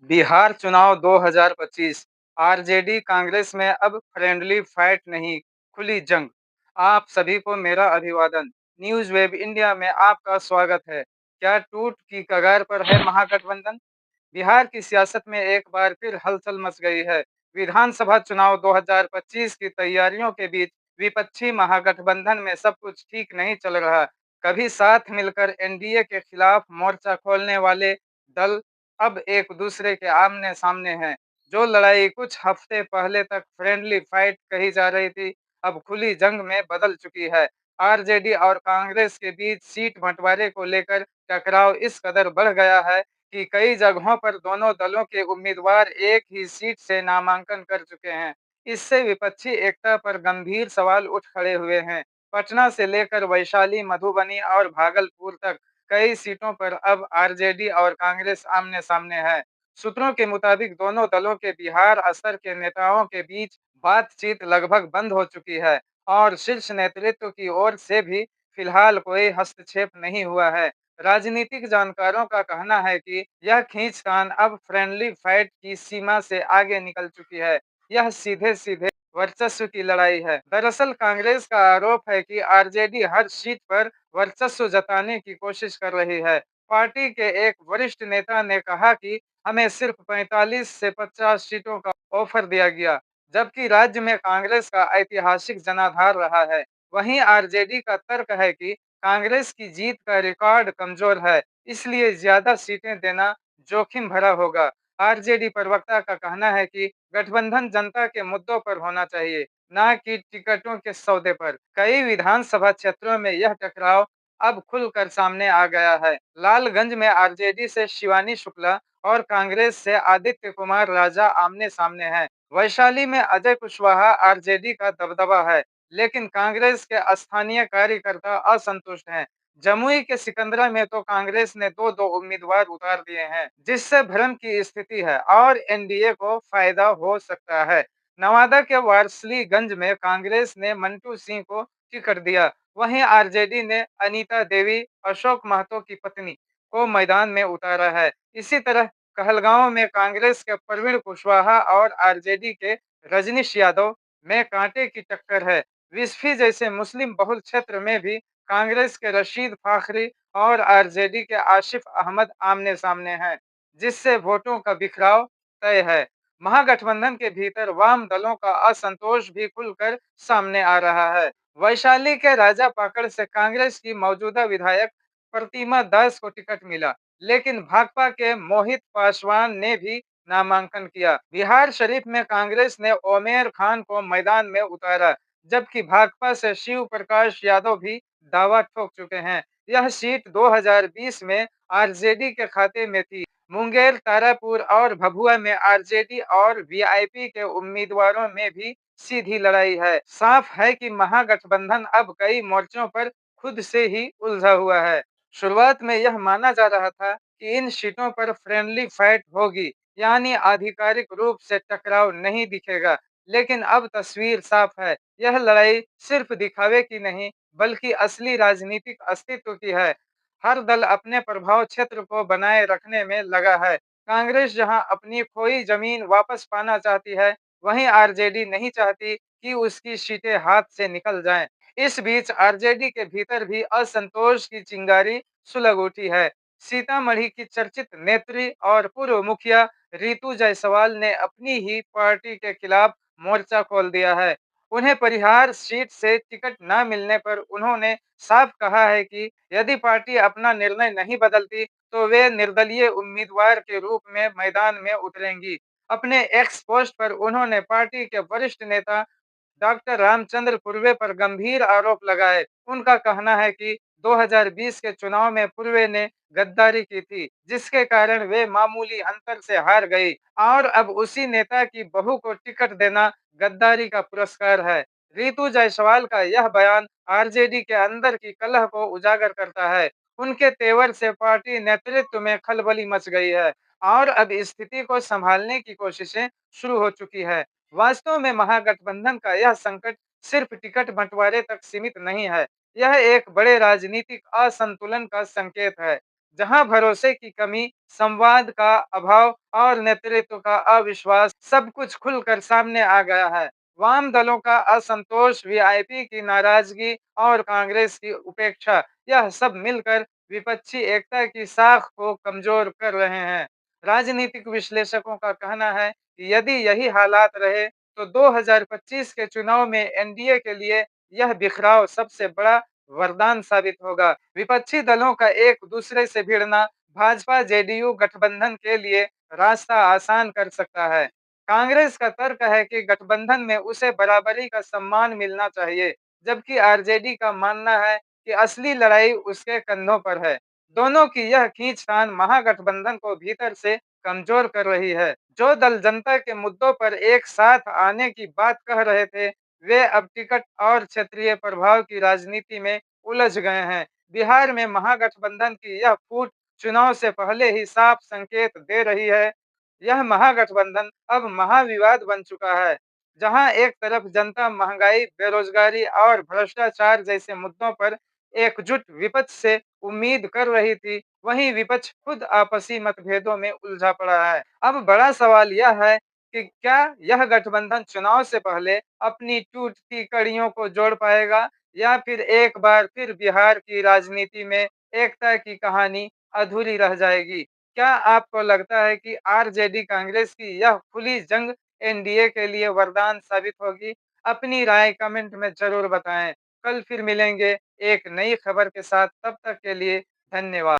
बिहार चुनाव 2025 आरजेडी कांग्रेस में अब फ्रेंडली फाइट नहीं, खुली जंग। आप सभी को मेरा अभिवादन। न्यूज वेब इंडिया में आपका स्वागत है। क्या टूट की कगार पर है महागठबंधन? बिहार की सियासत में एक बार फिर हलचल मच गई है। विधानसभा चुनाव 2025 की तैयारियों के बीच विपक्षी महागठबंधन में सब कुछ ठीक नहीं चल रहा। कभी साथ मिलकर एनडीए के खिलाफ मोर्चा खोलने वाले दल अब एक दूसरे के आमने सामने हैं। जो लड़ाई कुछ हफ्ते पहले तक फ्रेंडली फाइट कही जा रही थी, अब खुली जंग में बदल चुकी है। आरजेडी और कांग्रेस के बीच सीट बंटवारे को लेकर टकराव इस कदर बढ़ गया है कि कई जगहों पर दोनों दलों के उम्मीदवार एक ही सीट से नामांकन कर चुके हैं। इससे विपक्षी एकता पर गंभीर सवाल उठ खड़े हुए हैं। पटना से लेकर वैशाली, मधुबनी और भागलपुर तक कई सीटों पर अब आरजेडी और कांग्रेस आमने-सामने है। सूत्रों के मुताबिक दोनों दलों के बिहार स्तर के नेताओं के बीच बातचीत लगभग बंद हो चुकी है और शीर्ष नेतृत्व की ओर से भी फिलहाल कोई हस्तक्षेप नहीं हुआ है। राजनीतिक जानकारों का कहना है कि यह खींचतान अब फ्रेंडली फाइट की सीमा से आगे निकल चुकी है। यह सीधे-सीधे वर्चस्व की लड़ाई है। दरअसल कांग्रेस का आरोप है कि आरजेडी हर सीट पर वर्चस्व जताने की कोशिश कर रही है। पार्टी के एक वरिष्ठ नेता ने कहा कि हमें सिर्फ 45 से 50 सीटों का ऑफर दिया गया, जबकि राज्य में कांग्रेस का ऐतिहासिक जनाधार रहा है। वहीं आरजेडी का तर्क है कि कांग्रेस की जीत का रिकॉर्ड कमजोर है, इसलिए ज्यादा सीटें देना जोखिम भरा होगा। आरजेडी प्रवक्ता का कहना है कि गठबंधन जनता के मुद्दों पर होना चाहिए, न कि टिकटों के सौदे पर। कई विधानसभा क्षेत्रों में यह टकराव अब खुलकर सामने आ गया है। लालगंज में आरजेडी से शिवानी शुक्ला और कांग्रेस से आदित्य कुमार राजा आमने-सामने हैं। वैशाली में अजय कुशवाहा आरजेडी का दबदबा है, लेकिन कांग्रेस के स्थानीय कार्यकर्ता असंतुष्ट हैं। जमुई के सिकंदरा में तो कांग्रेस ने दो-दो उम्मीदवार उतार दिए हैं, जिससे भ्रम की स्थिति है और एनडीए को फायदा हो सकता है। नवादा के वारसलीगंज में कांग्रेस ने मंटू सिंह को टिकट दिया, वहीं आरजेडी ने अनीता देवी, अशोक महतो की पत्नी, को मैदान में उतारा है। इसी तरह कहलगांव में कांग्रेस के प्रवीण कुशवाहा और आरजेडी के रजनीश यादव में कांटे की टक्कर है। विस्फी जैसे मुस्लिम बहुल क्षेत्र में भी कांग्रेस के रशीद फाखरी और आरजेडी के आसिफ अहमद आमने-सामने हैं, जिससे वोटों का बिखराव तय है। महागठबंधन के भीतर वाम दलों का असंतोष भी खुलकर सामने आ रहा है। वैशाली के राजापाकड़ से कांग्रेस की मौजूदा विधायक प्रतिमा दास को टिकट मिला, लेकिन भाकपा के मोहित पासवान ने भी नामांकन किया। बिहार शरीफ में कांग्रेस ने ओमेर खान को मैदान में उतारा, जबकि भाकपा से शिव प्रकाश यादव भी दावा ठोक चुके हैं। यह सीट 2020 में आरजेडी के खाते में थी। मुंगेर, तारापुर और भभुआ में आरजेडी और वीआईपी के उम्मीदवारों में भी सीधी लड़ाई है। साफ है कि महागठबंधन अब कई मोर्चों पर खुद से ही उलझा हुआ है। शुरुआत में यह माना जा रहा था कि इन सीटों पर फ्रेंडली फाइट होगी, यानी आधिकारिक रूप से टकराव नहीं दिखेगा, लेकिन अब तस्वीर साफ है। यह लड़ाई सिर्फ दिखावे की नहीं, बल्कि असली राजनीतिक अस्तित्व की है। हर दल अपने प्रभाव क्षेत्र को बनाए रखने में लगा है। कांग्रेस जहां अपनी खोई जमीन वापस पाना चाहती है, वहीं आरजेडी नहीं चाहती कि उसकी सीटें हाथ से निकल जाएं। इस बीच आरजेडी के भीतर भी असंतोष की चिंगारी सुलग उठी है। सीतामढ़ी की चर्चित नेत्री और पूर्व मुखिया रितु जायसवाल ने अपनी ही पार्टी के खिलाफ मोर्चा खोल दिया है। उन्हें परिहार सीट से टिकट न मिलने पर उन्होंने साफ कहा है कि यदि पार्टी अपना निर्णय नहीं बदलती, तो वे निर्दलीय उम्मीदवार के रूप में मैदान में उतरेंगी। अपने एक्स पोस्ट पर उन्होंने पार्टी के वरिष्ठ नेता डॉक्टर रामचंद्र पूर्वे पर गंभीर आरोप लगाए। उनका कहना है कि 2020 के चुनाव में पूर्वे ने गद्दारी की थी, जिसके कारण वे मामूली अंतर से हार गई और अब उसी नेता की बहू को टिकट देना गद्दारी का पुरस्कार है। रितु जायसवाल का यह बयान आरजेडी के अंदर की कलह को उजागर करता है। उनके तेवर से पार्टी नेतृत्व में खलबली मच गई है और अब स्थिति को संभालने की कोशिशें शुरू हो चुकी है। वास्तव में महागठबंधन का यह संकट सिर्फ टिकट बंटवारे तक सीमित नहीं है, यह एक बड़े राजनीतिक असंतुलन का संकेत है। जहां भरोसे की कमी, संवाद का अभाव और नेतृत्व का अविश्वास सब कुछ खुलकर सामने आ गया है। वाम दलों का असंतोष, वीआईपी की नाराजगी और कांग्रेस की उपेक्षा, यह सब मिलकर विपक्षी एकता की साख को कमजोर कर रहे हैं। राजनीतिक विश्लेषकों का कहना है कि यदि यही हालात रहे तो 2025 के चुनाव में एनडीए के लिए यह बिखराव सबसे बड़ा वरदान साबित होगा। विपक्षी दलों का एक दूसरे से भिड़ना भाजपा जेडीयू गठबंधन के लिए रास्ता आसान कर सकता है। कांग्रेस का तर्क है कि गठबंधन में उसे बराबरी का सम्मान मिलना चाहिए, जबकि आरजेडी का मानना है कि असली लड़ाई उसके कंधों पर है। दोनों की यह खींचतान महागठबंधन को भीतर से कमजोर कर रही है। जो दल जनता के मुद्दों पर एक साथ आने की बात कह रहे थे, वे अब टिकट और क्षेत्रीय प्रभाव की राजनीति में उलझ गए हैं। बिहार में महागठबंधन की यह फूट चुनाव से पहले ही साफ संकेत दे रही है। यह महागठबंधन अब महाविवाद बन चुका है, जहां एक तरफ जनता महंगाई, बेरोजगारी और भ्रष्टाचार जैसे मुद्दों पर एकजुट विपक्ष से उम्मीद कर रही थी, वहीं विपक्ष खुद आपसी मतभेदों में उलझा पड़ा है। अब बड़ा सवाल यह है कि क्या यह गठबंधन चुनाव से पहले अपनी टूटती कड़ियों को जोड़ पाएगा, या फिर एक बार फिर बिहार की राजनीति में एकता की कहानी अधूरी रह जाएगी? क्या आपको लगता है कि आरजेडी कांग्रेस की यह खुली जंग एनडीए के लिए वरदान साबित होगी? अपनी राय कमेंट में जरूर बताएं। कल फिर मिलेंगे एक नई खबर के साथ, तब तक के लिए धन्यवाद।